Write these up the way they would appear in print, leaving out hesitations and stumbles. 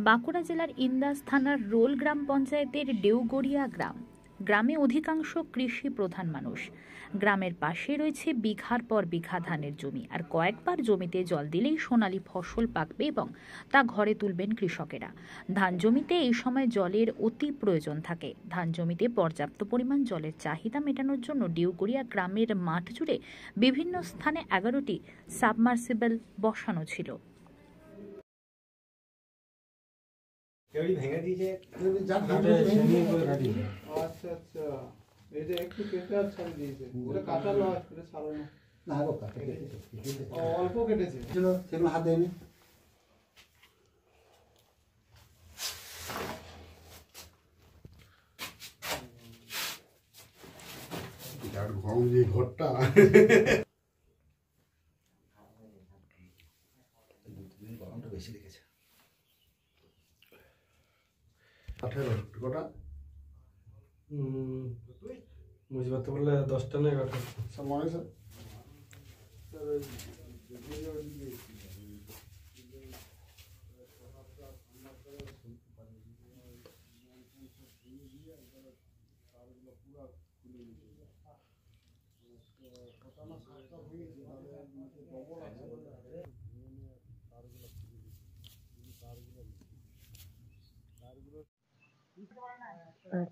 বাঁকুড়া জেলার ইন্দাস থানার রোল গ্রাম পঞ্চায়েতের ডেউগড়িয়া গ্রামে অধিকাংশ কৃষি প্রধান মানুষ। গ্রামের পাশে রয়েছে বিঘার পর বিঘা ধানের জমি, আর কয়েকবার জমিতে জল দিলেই সোনালী ফসল পাকবে এবং তা ঘরে তুলবেন কৃষকেরা। ধান জমিতে এই সময় জলের অতি প্রয়োজন থাকে। ধান জমিতে পর্যাপ্ত পরিমাণ জলের চাহিদা মেটানোর জন্য ডেউগড়িয়া গ্রামের মাঠ জুড়ে বিভিন্ন স্থানে 11টি সাবমার্সিবল বসানো ছিল। ভেঙে দিয়েছে। আচ্ছা আচ্ছা, এই যে একটু কেটে আর ছাড়িয়ে দিয়েছে, ওটা কাটা নয়, এটা ছাড়ানো না গো, কাটে কেটেছে, অল্প কেটেছে, চলো সেগুলো হাত দেয়নি। ঘরটা গরমটা বেশি লেগেছে। বুঝতে পারতে বললে 10টা না 11টা সব মনে হয়।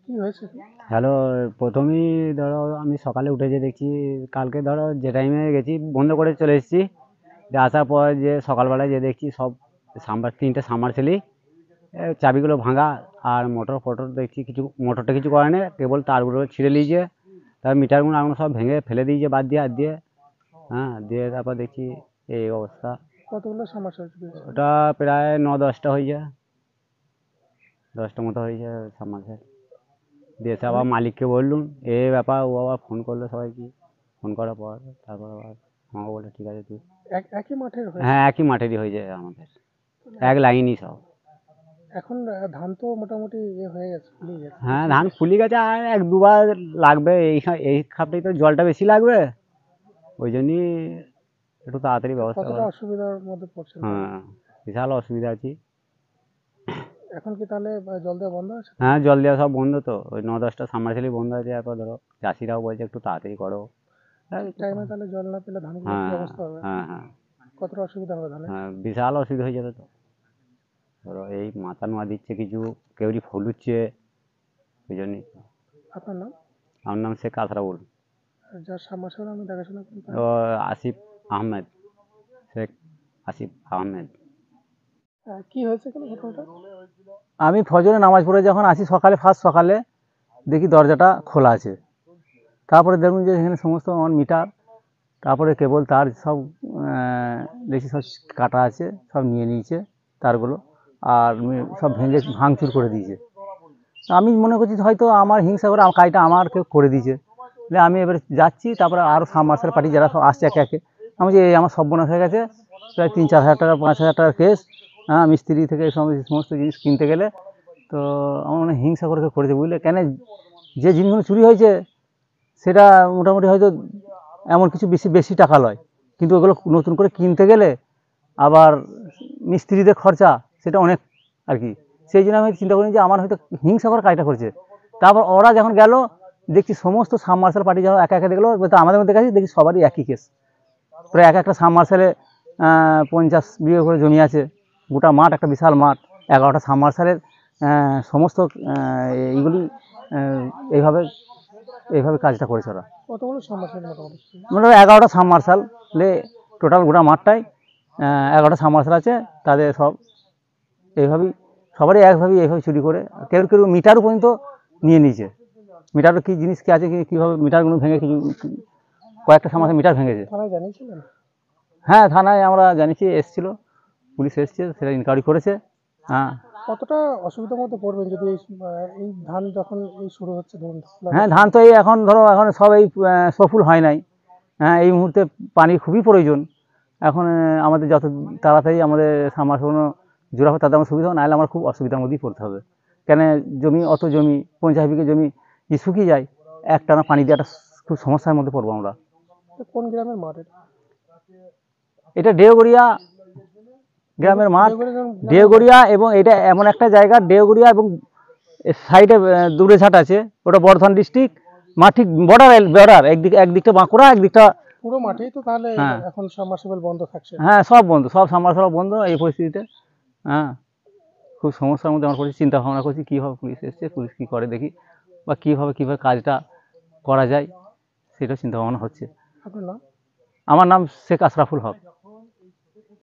কি হয়েছে? হ্যালো, প্রথমেই ধরো আমি সকালে উঠে যে দেখছি, কালকে ধরো যে টাইমে গেছি বন্ধ করে চলে এসেছি, যে আসার পর যে সকালবেলায় যে দেখছি সব তিনটে সাবমার্সিবলই চাবিগুলো ভাঙা, আর মোটর দেখছি মোটরটা কিছু করে না, কেবল তারগুলো ছিঁড়ে নিয়েছে, তারপর মিটারগুলো আগুন সব ভেঙে ফেলে দিয়েছে বাদ দিয়ে হাত দিয়ে। হ্যাঁ, দিয়ে তারপর দেখছি এই অবস্থা। কতগুলো সমস্যা হচ্ছে? ওটা প্রায় 9-10টা হয়ে যায়, 10টা মতো হয়ে যায় সাবমার্সিবল। দিয়ে আবার মালিককে বললুম এই ব্যাপার, ও আবার ফোন করলো সবাইকে, ফোন করার পর তারপর আবার আমাকে বললো ঠিক আছে তুই। একই মাঠের? হ্যাঁ, একই মাঠেরই হয়ে যায় আমাদের, এক লাইনই সব। এখন ধান তো মোটামুটি হয়ে গেছে, ফুলিয়ে গেছে। হ্যাঁ, ধান ফুলি গেছে, আর 1-2বার লাগবে, এই খাপটাই তো জলটা বেশি লাগবে, ওই জন্যই একটু তাড়াতাড়ি ব্যবস্থা কতটা অসুবিধার মধ্যে পড়ছে? হ্যাঁ, বিশাল অসুবিধা আছি। এখন কি তাহলে জল দেওয়া বন্ধ আছে? হ্যাঁ, জল দেওয়া সব বন্ধ তো, ওই 9-10টা সাবমার্সিবলই বন্ধ আছে। এরপর ধরো চাষিরাও বলছে একটু তাড়াতাড়ি করো। টাইমে তাহলে জল না পেলে ধানগুলো কি অবস্থা হবে? হ্যাঁ হ্যাঁ, কতটা অসুবিধা হবে ধানে? হ্যাঁ, বিশাল অসুবিধা হয়ে যাবে তো। ধরো এই মাথা নোয়া দিচ্ছে কিছু, কেউরি ফলুচ্ছে, ওই জন্যই। আপনার নাম? আমার নাম শেখ কাসরাউল। যার সাবমার্সিবল আমি দেখাশোনা করি ও আসিফ আহমেদ, শেখ আসিফ আহমেদ। কি হয়েছে কেন ঘটনাটা? আমি ফজরে নামাজ পড়ে যখন আসি ফার্স্ট সকালে দেখি দরজাটা খোলা আছে। তারপরে দেখুন যে এখানে সমস্ত আমার মিটার, তারপরে কেবল তার সব দেখি সব কাটা আছে, সব নিয়ে নিয়েছে তারগুলো, আর সব ভাঙচুর করে দিয়েছে। আমি মনে করছি হয়তো আমার হিংসা করে কাজটা আমার কেউ করে দিয়েছে। আমি এবার যাচ্ছি, তারপরে আরও সাবমার্সিবল পার্টি যারা সব আসছে একে একে, আমি যে আমার সর্বনাশ হয়ে গেছে, প্রায় 3-4 হাজার টাকা 5 হাজার টাকার কেস। হ্যাঁ, মিস্ত্রি থেকে সমস্ত জিনিস কিনতে গেলে তো আমার মনে হিংসা করে করেছে, বুঝলে। কেন যে জিনিসগুলো চুরি হয়েছে সেটা মোটামুটি হয়তো এমন কিছু বেশি টাকা লয়, কিন্তু ওগুলো নতুন করে কিনতে গেলে আবার মিস্ত্রিদের খরচা সেটা অনেক আর কি। সেই জন্য আমি চিন্তা করি যে আমার হয়তো হিংসা করে কাজটা করেছে। তারপর ওরা যখন গেল দেখছি সমস্ত সাবমার্সিবল পার্টি যখন একা একা দেখলো, আমাদের মধ্যে কাছে দেখি সবারই একই কেস। প্রায় একটা সাবমার্সিবলে 50 বিঘে করে জমি আছে, গোটা মাঠ একটা বিশাল মাঠ, 11টা সাবমার্সিবলের সমস্ত এইগুলি এইভাবে কাজটা করেছে ওরা। কতগুলো সাবমার্সিবল? মোটামুটি 11টা সাবমার্সিবলে টোটাল গোটা মাঠটাই 11টা সাবমার্সিবল আছে, তাদের সব এইভাবেই সবারই এইভাবে চুরি করে, কেউ মিটারও পর্যন্ত নিয়ে নিয়েছে। মিটারও কী জিনিস কী আছে, কীভাবে মিটারগুলো ভেঙে কয়েকটা সাবমার্সিবল মিটার ভেঙেছে। থানায় জানিয়েছিলেন? হ্যাঁ, থানায় আমরা জানিয়েছি, এসেছিলো, পুলিশ এসছে, সেটা ইনকোয়ারি করেছে। হ্যাঁ। কতটা অসুবিধার মধ্যে পড়বেন যদি এই ধান যখন শুরু হচ্ছে? ধরুন, হ্যাঁ, ধান তো এই এখন সব এই সফল হয় নাই। হ্যাঁ, এই মুহূর্তে পানির খুবই প্রয়োজন। এখন আমাদের যত তাড়াতাড়ি আমাদের সাবমার্সিবল জোড়া হবে তাতে আমার সুবিধা হবে, নাহলে আমার খুব অসুবিধার মধ্যেই পড়তে হবে। কেন অত জমি 50 বিঘে জমি যে শুকিয়ে যায়, একটানা পানি দেওয়াটা খুব সমস্যার মধ্যে পড়বো আমরা। কোন গ্রামের মাঠ? এটা ডেউগড়িয়া গ্রামের মাঠ দেওগড়িয়া, এবং এটা এমন একটা জায়গা দেওগড়িয়া এবং সাইডে দূরেঝাট আছে, ওটা বর্ধমান ডিস্ট্রিক্ট, মাঠ ঠিক বর্ডার একদিকটা বাঁকুড়া, একদিকটা পুরো মাঠেই তো তাহলে হ্যাঁ। এখন সাবমার্সিবল বন্ধ থাকছে। হ্যাঁ সব বন্ধ, সব সাবমার্সিবল বন্ধ এই পরিস্থিতিতে। হ্যাঁ খুব সমস্যার মধ্যে আমার পড়েছি, চিন্তা ভাবনা করছি কীভাবে পুলিশ এসছে, পুলিশ কী করে দেখি, বা কীভাবে কাজটা করা যায় সেটা চিন্তা ভাবনা হচ্ছে। আপনার নাম? আমার নাম শেখ আশরাফুল হক।